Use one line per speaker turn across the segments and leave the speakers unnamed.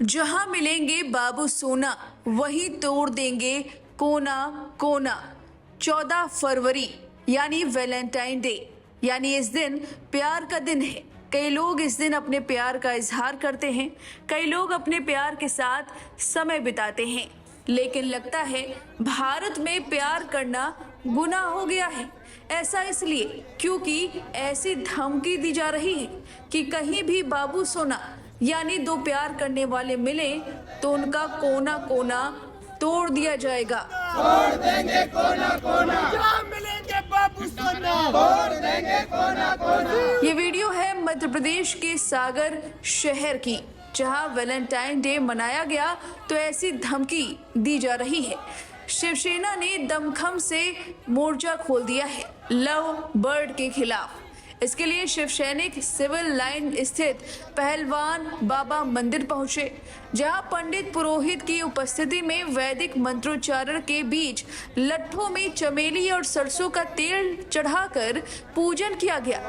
जहां मिलेंगे बाबू सोना वहीं तोड़ देंगे कोना कोना। 14 फरवरी यानी वैलेंटाइन डे, यानी इस दिन प्यार का दिन है। कई लोग इस दिन अपने प्यार का इजहार करते हैं, कई लोग अपने प्यार के साथ समय बिताते हैं। लेकिन लगता है भारत में प्यार करना गुनाह हो गया है। ऐसा इसलिए क्योंकि ऐसी धमकी दी जा रही है कि कहीं भी बाबू सोना यानी दो प्यार करने वाले मिले तो उनका कोना कोना तोड़ दिया जाएगा।
तोड़ देंगे कोना कोना, जहाँ मिलेंगे बाबू सोना तोड़ देंगे कोना कोना।
ये वीडियो है मध्य प्रदेश के सागर शहर की, जहां वैलेंटाइन डे मनाया गया तो ऐसी धमकी दी जा रही है। शिवसेना ने दमखम से मोर्चा खोल दिया है लव बर्ड के खिलाफ। इसके लिए शिव सैनिक सिविल लाइन स्थित पहलवान बाबा मंदिर पहुंचे, जहां पंडित पुरोहित की उपस्थिति में वैदिक मंत्रोच्चारण के बीच लट्ठों में चमेली और सरसों का तेल चढ़ाकर पूजन किया गया।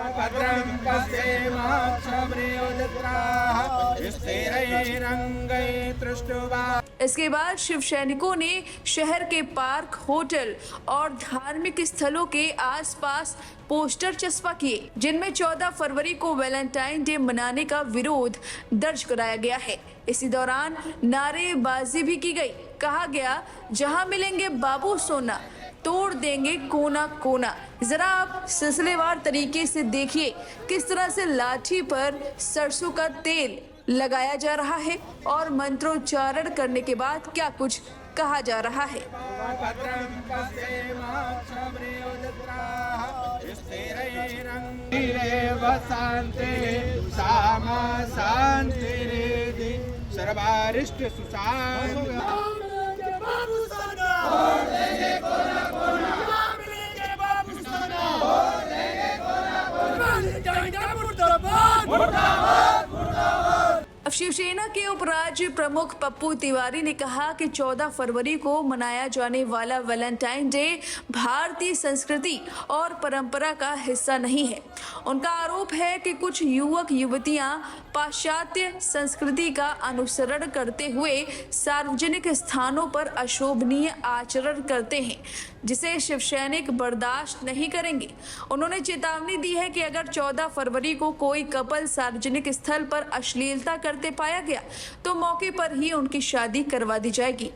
इसके बाद शिव सैनिकों ने शहर के पार्क, होटल और धार्मिक स्थलों के आसपास पोस्टर चस्पा किए, जिनमें 14 फरवरी को वैलेंटाइन डे मनाने का विरोध दर्ज कराया गया है। इसी दौरान नारेबाजी भी की गई। कहा गया, जहां मिलेंगे बाबू सोना तोड़ देंगे कोना कोना। जरा आप सिलसिलेवार तरीके से देखिए किस तरह से लाठी पर सरसों का तेल लगाया जा रहा है और मंत्रोच्चारण करने के बाद क्या कुछ कहा जा रहा है।
सर्वारिष्ट सुशांत बाबू सोना तोड़ देंगे कोना कोना, जहाँ मिलेंगे बाबू सोना तोड़ देंगे कोना कोना। मुर्दाबाद मुर्दाबाद मुर्दाबाद।
अब शिवसेना के उपराज्य प्रमुख पप्पू तिवारी ने कहा कि 14 फरवरी को मनाया जाने वाला वैलेंटाइन डे भारतीय संस्कृति और परंपरा का हिस्सा नहीं है। उनका आरोप है कि कुछ युवक युवतियां पाश्चात्य संस्कृति का अनुसरण करते हुए सार्वजनिक स्थानों पर अशोभनीय आचरण करते हैं, जिसे शिव सैनिक बर्दाश्त नहीं करेंगे। उन्होंने चेतावनी दी है कि अगर 14 फरवरी को कोई कपल सार्वजनिक स्थल पर अश्लीलता करते पाया गया तो मौके पर ही उनकी शादी करवा दी जाएगी।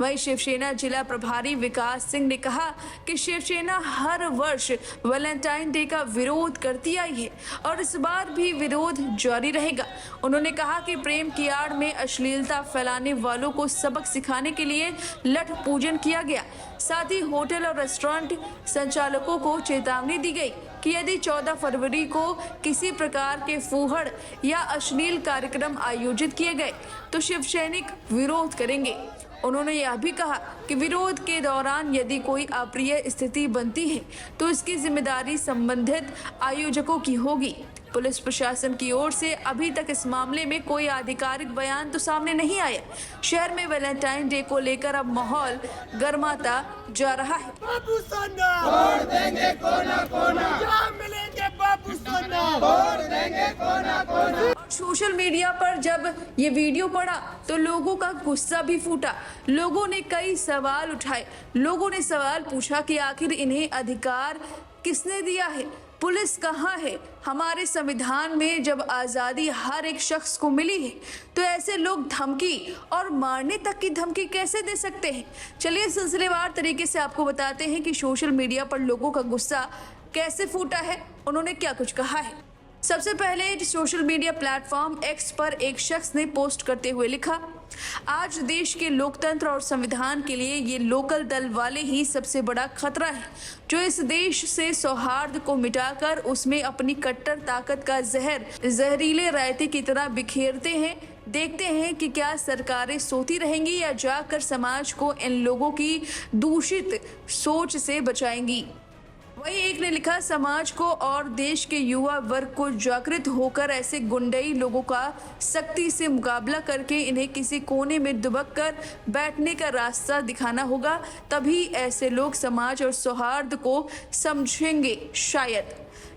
वहीं शिवसेना जिला प्रभारी विकास सिंह ने कहा कि शिवसेना हर वर्ष वैलेंटाइन डे का विरोध करती आई है और इस बार भी विरोध जारी रहेगा। उन्होंने कहा कि प्रेम की आड़ में अश्लीलता फैलाने वालों को सबक सिखाने के लिए लठ पूजन किया गया। साथ ही होटल और रेस्टोरेंट संचालकों को चेतावनी दी गई कि यदि 14 फरवरी को किसी प्रकार के फूहड़ या अश्लील कार्यक्रम आयोजित किए गए तो शिव सैनिक विरोध करेंगे। उन्होंने यह भी कहा कि विरोध के दौरान यदि कोई अप्रिय स्थिति बनती है तो इसकी जिम्मेदारी संबंधित आयोजकों की होगी। पुलिस प्रशासन की ओर से अभी तक इस मामले में कोई आधिकारिक बयान तो सामने नहीं आया। शहर में वैलेंटाइन डे को लेकर अब माहौल गर्माता जा रहा है।
बाबू सोना तोड़ देंगे कोना कोना, जहाँ मिलेंगे बाबू सोना तोड़ देंगे कोना कोना।
सोशल मीडिया पर जब ये वीडियो पड़ा तो लोगों का गुस्सा भी फूटा। लोगों ने कई सवाल उठाए। लोगों ने सवाल पूछा कि आखिर इन्हें अधिकार किसने दिया है? पुलिस कहाँ है? हमारे संविधान में जब आज़ादी हर एक शख्स को मिली है तो ऐसे लोग धमकी और मारने तक की धमकी कैसे दे सकते हैं? चलिए सिलसिलेवार तरीके से आपको बताते हैं कि सोशल मीडिया पर लोगों का गुस्सा कैसे फूटा है, उन्होंने क्या कुछ कहा है। सबसे पहले सोशल मीडिया प्लेटफॉर्म एक्स पर एक शख्स ने पोस्ट करते हुए लिखा, आज देश के लोकतंत्र और संविधान के लिए ये लोकल दल वाले ही सबसे बड़ा खतरा है, जो इस देश से सौहार्द को मिटाकर उसमें अपनी कट्टर ताकत का जहरीले रायते की तरह बिखेरते हैं। देखते हैं कि क्या सरकारें सोती रहेंगी या जाकर समाज को इन लोगों की दूषित सोच से बचाएंगी। वही एक ने लिखा, समाज को और देश के युवा वर्ग को जागृत होकर ऐसे गुंडई लोगों का सख्ती से मुकाबला करके इन्हें किसी कोने में दुबक कर बैठने का रास्ता दिखाना होगा, तभी ऐसे लोग समाज और सौहार्द को समझेंगे शायद।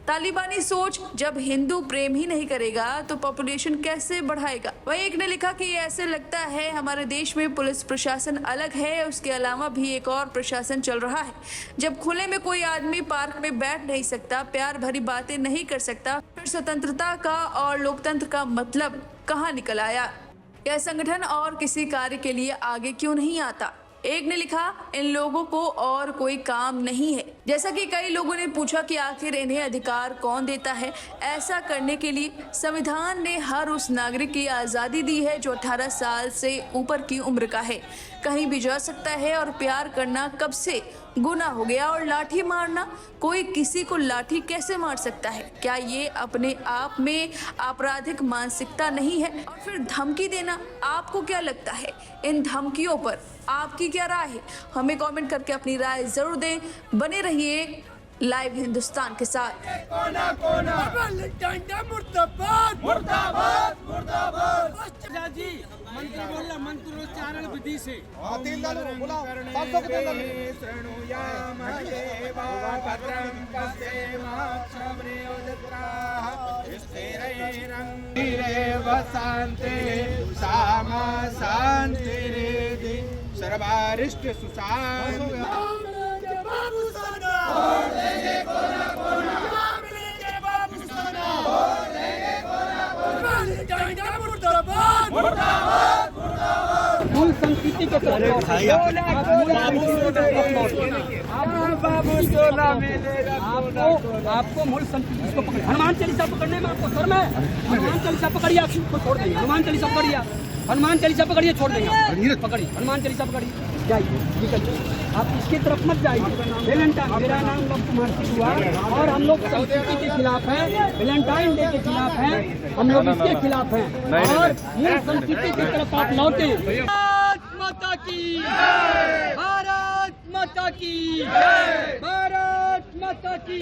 तालिबानी सोच, जब हिंदू प्रेम ही नहीं करेगा तो पॉपुलेशन कैसे बढ़ाएगा। वहीं एक ने लिखा कि ऐसे लगता है हमारे देश में पुलिस प्रशासन अलग है, उसके अलावा भी एक और प्रशासन चल रहा है। जब खुले में कोई आदमी पार्क में बैठ नहीं सकता, प्यार भरी बातें नहीं कर सकता, फिर स्वतंत्रता का और लोकतंत्र का मतलब कहाँ निकल आया। यह संगठन और किसी कार्य के लिए आगे क्यों नहीं आता। एक ने लिखा, इन लोगों को और कोई काम नहीं है। जैसा कि कई लोगों ने पूछा कि आखिर इन्हें अधिकार कौन देता है ऐसा करने के लिए। संविधान ने हर उस नागरिक की आज़ादी दी है जो 18 साल से ऊपर की उम्र का है, कहीं भी जा सकता है, और प्यार करना कब से गुनाह हो गया। और लाठी मारना, कोई किसी को लाठी कैसे मार सकता है? क्या ये अपने आप में आपराधिक मानसिकता नहीं है? और फिर धमकी देना, आपको क्या लगता है इन धमकियों पर आपकी क्या राय है? हमें कमेंट करके अपनी राय जरूर दें। बने रहिए लाइव हिंदुस्तान के साथ।
कोना कोना मुर्दाबाद मुर्दाबाद मुर्दाबाद।
जी मंत्री बोल रहा, मंत्रोच्चारण विधि से सर्वारिष्ट सुशांत
बाबू सोना वोट देंगे कोना कोना, मिलेंगे बाबू सोना वोट देंगे कोना कोना, मुर्दाबाद मुर्दाबाद मुर्दाबाद।
मूल संस्कृति के तरफ आपको मूल संस्कृति को पकड़। हनुमान चालीसा पकड़ने में आपको शर्म है? हनुमान चालीसा पकड़िए, आप को छोड़ देंगे। हनुमान चालीसा पकड़िए, हनुमान चालीसा पकड़िए, छोड़ देंगे। पकड़िए हनुमान चालीसा पकड़िए, जाइए निकलिए। आप इसकी तरफ मत जाइए। वैलेंटाइन, मेरा नाम लव कुमार सिंह हुआ और हम लोग संस्कृति के खिलाफ हैं, वैलेंटाइन डे के खिलाफ हैं, हम लोग इसके खिलाफ हैं और मूल संस्कृति की तरफ आप लौटे। भारत माता की, भारत माता की, भारत माता की।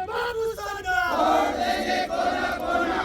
बाबू सोना वोट देंगे कोना कोना,